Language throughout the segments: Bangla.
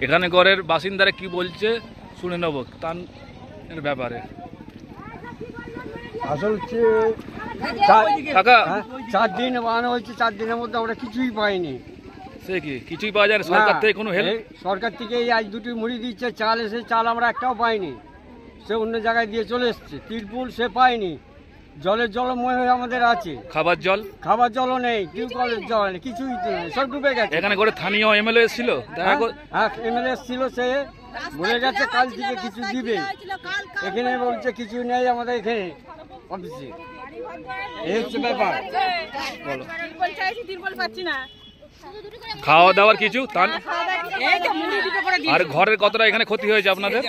এখানে ঘরের বাসিন্দারা কি বলছে শুনে নেব তার ব্যাপারে। আসল হচ্ছে কাকা 4 দিন বানানো হয়েছে, 4 দিনের মধ্যে আমরা কিছুই পাইনি। সে কি কিছুই পাওয়া যায় না সরকার থেকে? কোনো হেল্প সরকার থেকে এই আজ 2টি মুড়ি দিচ্ছে, চাল এসে চাল আমরা একটাও পাইনি, সে অন্য জায়গায় দিয়ে চলে এসছে। তিরপুল সে পাইনি, জলের জলময় হয়ে আমাদের আছে। খাবার জলও নেই, টিউবওয়েলের জল নেই, কিছুই তো নেই, সব ডুবে গেছে। এখানে করে স্থানীয় এমএলএ এসেছিল? হ্যাঁ এমএলএ এসেছিল, সে বলে গেছে কাল থেকে কিছু দিবে। এখানে বলছে কিছু নেই আমাদের এখানে অফিসে। এই হচ্ছে ব্যাপার। বলো খাওয়া দাওয়ার কিছু আর ঘরের কতটা এখানে ক্ষতি হয়েছে আপনাদের?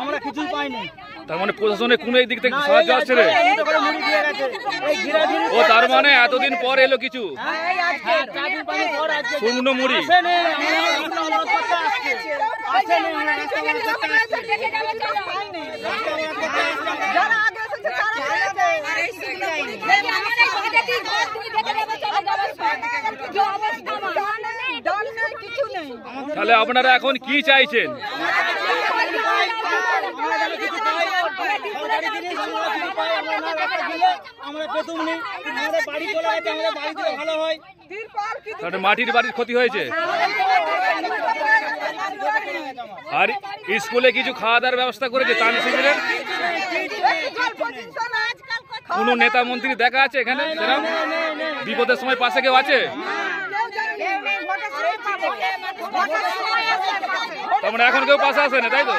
আমরা কিছুই পাইনি। তার মানে প্রশাসনের কোন দিক থেকে সাহায্য আসছে রে? ও তার মানে এতদিন পর এলো কিছু শুকনো মুড়ি। তাহলে আপনারা এখন কি চাইছেন? মাটির বাড়ির ক্ষতি হয়েছে। আর স্কুলে কিছু খাওয়া দাওয়ার ব্যবস্থা করেছে ত্রাণ শিবিরের? কোন নেতা মন্ত্রী দেখা আছে এখানে? বিপদের সময় পাশে কেউ আছে? তার এখন কেউ পাশে আসে না, তাই তো?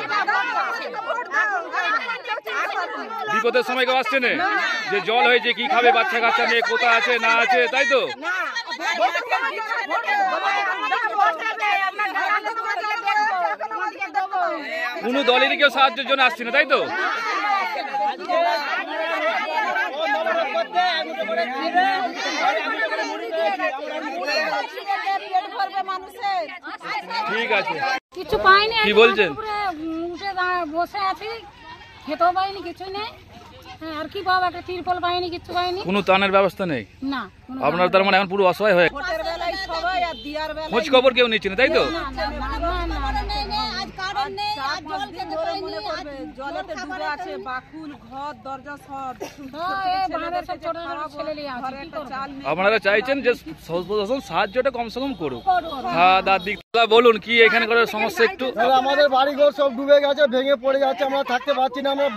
বিপদের সময় কেউ আসছে না, যে জল হয়েছে কি খাবে বাচ্চা কাচ্চা নিয়ে, কোথা আছে না আছে, তাই তো? কোন দলেরই কেউ সাহায্যের জন্য আসছে না, তাই তো? ঠিক আছে, কিছু পাইনি। কি বলছেন? উঠে বসে আছি, খেতেও পাইনি, কিছু নেই। আর কি পাবো, একটা তিরপল পাইনি, কিছু পাইনি। কোনো ত্রাণের ব্যবস্থা নেই না। আপনার তার মানে এখন পুরো অসহায় হয়ে খোঁজ খবর কেউ নিচ্ছে না, তাই তো? আপনারা চাইছেন যে প্রশাসন সাহায্যটা কমসে কম করুক, খাওয়া দাওয়ার দিক। বলুন কি এখানে করার সমস্যা একটু? আমাদের বাড়িঘর সব ডুবে গেছে, ভেঙে পড়ে যাচ্ছে, আমরা থাকতে পারছি না। আমরা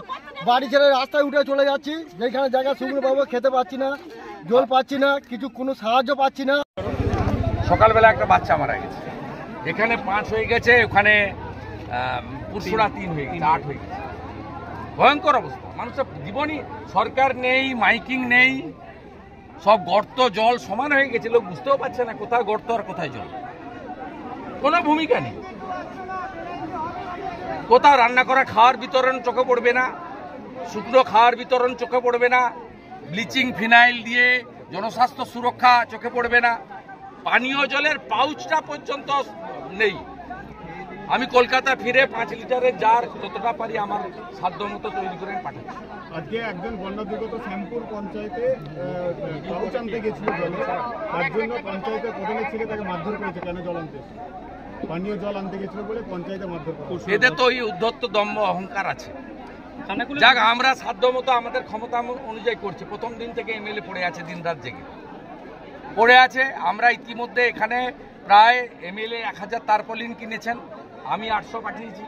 বাড়ি ছেড়ে রাস্তায় উঠে চলে যাচ্ছি, যেখানে জায়গা শুকনো পাবো খেতে পাচ্ছি না, জল পাচ্ছি না, কিছু কোনো সাহায্য পাচ্ছি না। সকালবেলা একটা বাচ্চা মারা গেছে, এখানে 5 হয়ে গেছে, ওখানে পুরুষরা 3 হয়ে গেছে, 8 হয়ে গেছে। ভয়ঙ্কর অবস্থা, মানুষের জীবনই, সরকার নেই, মাইকিং নেই, সব গর্ত জল সমান হয়ে গেছে, লোক বুঝতেও পারছে না কোথায় গর্ত আর কোথায় জল, কোনো ভূমিকা নেই। কোথাও রান্না করা খাওয়ার বিতরণ চোখে পড়বে না, শুকনো খাওয়ার বিতরণ চোখে পড়বে না, ব্লিচিং ফিনাইল দিয়ে জনস্বাস্থ্য সুরক্ষা চোখে পড়বে না, পানীয় জলের পাউচটা পর্যন্ত নেই। আমি কলকাতা ফিরে 5 লিটারের জার যতটা পারি আমার সাধ্য মতো তৈরি করে পাঠাচ্ছি। আজকে একজন বন্যা দুর্গত শ্যামপুর পঞ্চায়েতে পাউচ আনতে গেছিল জলে, তার জন্য পঞ্চায়েতের প্রধানের ছেলে তাকে মারধর করেছে। কেন জল আনতে, পানীয় জল আনতে গেছিল বলে পঞ্চায়েতে মারধর করেছে। এদের তো এই উদ্ধত্ত দম্ভ অহংকার আছে। যাক, আমরা সাধ্য মতো আমাদের ক্ষমতা অনুযায়ী করছি। প্রথম দিন থেকে এমএলএ পড়ে আছে, দিন রাত জেগে পড়ে আছে। আমরা ইতিমধ্যে এখানে প্রায় এমএলএ 1000 তারপলিন কিনেছেন, আমি 800 পাঠিয়েছি।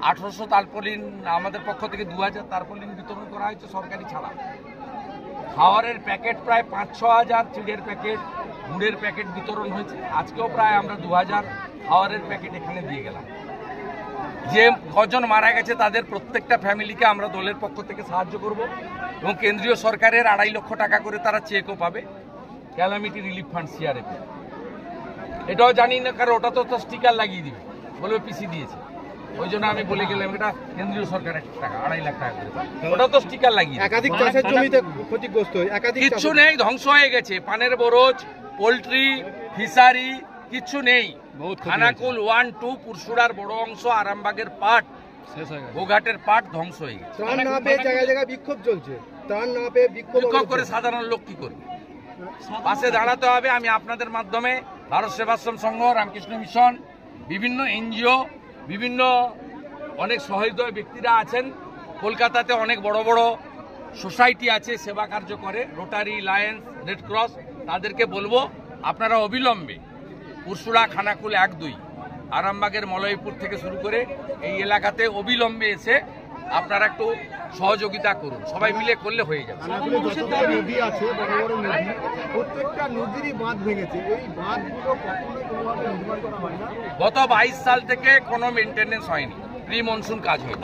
1800 তারপলিন আমাদের পক্ষ থেকে 2000 তারপলিন বিতরণ করা হয়েছে সরকারি ছাড়া। খাওয়ারের প্যাকেট প্রায় 5-6 হাজার, চিড়ের প্যাকেট, গুড়ের প্যাকেট বিতরণ হয়েছে। আজকেও প্রায় আমরা 2000 খাওয়ারের প্যাকেট এখানে দিয়ে গেলাম। যে কজন মারা গেছে তাদের প্রত্যেকটা ফ্যামিলিকে আমরা দলের পক্ষ থেকে সাহায্য করব এবং কেন্দ্রীয় সরকারের 2.5 লক্ষ টাকা করে তারা চেকও পাবে ক্যালামিটি রিলিফ ফান্ড সিআরএফ। এটাও জানি না, কারণ ওটা তো স্টিকার লাগিয়ে দিবে, বলবে পিসি দিয়েছে, ওই জন্য আমি বলে গেলাম এটা কেন্দ্রীয় সরকারের টাকা, 2.5 লাখ টাকা করে, ওটা তো স্টিকার লাগিয়ে। একাধিক চাষের জমিতে ক্ষতিগ্রস্ত, কিচ্ছু নেই, ধ্বংস হয়ে গেছে। পানের বরজ, পোলট্রি, ফিশারি, কিচ্ছু নেই। বহুত ক্ষতি খানাকুল 1, 2 পুরসুরার বড় অংশ, আরামবাগের পাট, শেষ হয়ে গেছে। গোঘাটের পাট ধ্বংস হয়ে গেছে। ত্রাণ না পেয়ে জায়গায় জায়গায় বিক্ষোভ চলছে, ত্রাণ না পেয়ে বিক্ষোভ করে সাধারণ লোক কি করবে? পাশে দাঁড়াতে হবে। আমি আপনাদের মাধ্যমে ভারত সেবাশ্রম সংঘ, রামকৃষ্ণ মিশন, বিভিন্ন এনজিও, বিভিন্ন অনেক সহৃদয় ব্যক্তিরা আছেন, কলকাতাতে অনেক বড় বড় সোসাইটি আছে সেবা কার্য করে, রোটারি, লায়ন্স, রেড ক্রস, তাদেরকে বলবো আপনারা অবিলম্বে পুরসুরা, খানাকুল 1, 2, আরামবাগের মলয়পুর থেকে শুরু করে এই এলাকাতে অবিলম্বে এসে আপনারা একটু সহযোগিতা করুন। সবাই মিলে করলে হয়ে যাবে। খানাকুলে যতগুলো নদী আছে, বড় বড় নদী, প্রত্যেকটা নদীরই বাঁধ ভেঙেছে। এই বাঁধগুলো কখনোই কোনোভাবে নির্মাণ করা হয় না। গত 22 সাল থেকে কোনো মেনটেনেন্স হয়নি, প্রি মনসুন কাজ হয়নি।